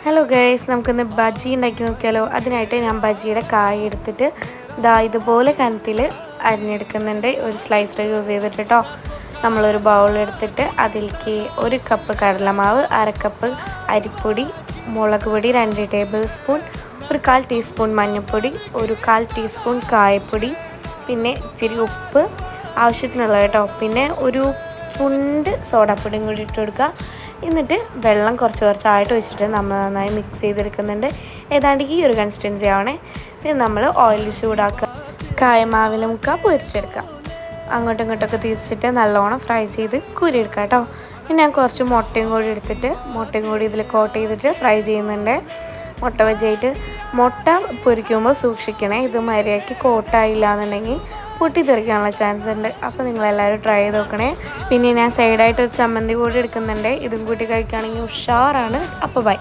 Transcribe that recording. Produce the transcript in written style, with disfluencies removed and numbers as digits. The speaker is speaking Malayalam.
ഹലോ ഗൈസ്, നമുക്കിന്ന് ബജി ഉണ്ടാക്കി നോക്കിയാലോ. അതിനായിട്ട് ഞാൻ ബജിയുടെ കായ എടുത്തിട്ട് ഇതുപോലെ കനത്തിൽ അരിഞ്ഞെടുക്കുന്നുണ്ട്. ഒരു സ്ലൈസർ യൂസ് ചെയ്തിട്ട് കേട്ടോ. നമ്മളൊരു ബൗൾ എടുത്തിട്ട് അതിലേക്ക് 1 കപ്പ് കടലമാവ്, 1/2 കപ്പ് അരിപ്പൊടി, മുളക് പൊടി 2 ടേബിൾ സ്പൂൺ, 1/4 ടീസ്പൂൺ മഞ്ഞൾപ്പൊടി, 1/4 ടീസ്പൂൺ കായപ്പൊടി, പിന്നെ ഇച്ചിരി ഉപ്പ് ആവശ്യത്തിനുള്ള കേട്ടോ. പിന്നെ ഒരു ചുണ്ട് സോഡാപ്പൊടിയും കൂടി ഇട്ട് കൊടുക്കുക. എന്നിട്ട് വെള്ളം കുറച്ചായിട്ട് ഒഴിച്ചിട്ട് നമ്മൾ നന്നായി മിക്സ് ചെയ്തെടുക്കുന്നുണ്ട്. ഏതാണ്ട് ഈ ഒരു കൺസിസ്റ്റൻസി ആവണേ. പിന്നെ നമ്മൾ ഓയിൽ ചൂടാക്കുക, കായമാവിൽ മുക്കുക, പൊരിച്ചെടുക്കുക. അങ്ങോട്ടും ഇങ്ങോട്ടൊക്കെ തിരിച്ചിട്ട് നല്ലോണം ഫ്രൈ ചെയ്ത് കുരിയെടുക്കുക കേട്ടോ. പിന്നെ ഞാൻ കുറച്ച് മുട്ടയും കൂടി ഇതിൽ കോട്ട് ചെയ്തിട്ട് ഫ്രൈ ചെയ്യുന്നുണ്ട്. മുട്ട വെച്ചായിട്ട് മുട്ട പൊരിക്കുമ്പോൾ സൂക്ഷിക്കണേ. ഇത് മര്യാദയ്ക്ക് കോട്ടായില്ല എന്നുണ്ടെങ്കിൽ പൊട്ടിത്തെറിക്കാനുള്ള ചാൻസ് ഉണ്ട്. അപ്പോൾ നിങ്ങളെല്ലാവരും ട്രൈ ചെയ്ത് നോക്കണേ. പിന്നെ ഞാൻ സൈഡായിട്ട് ഒരു ചമ്മന്തി കൂടി എടുക്കുന്നുണ്ട്. ഇതും കൂട്ടി കഴിക്കുകയാണെങ്കിൽ ഉഷാറാണ്. അപ്പോൾ ബൈ.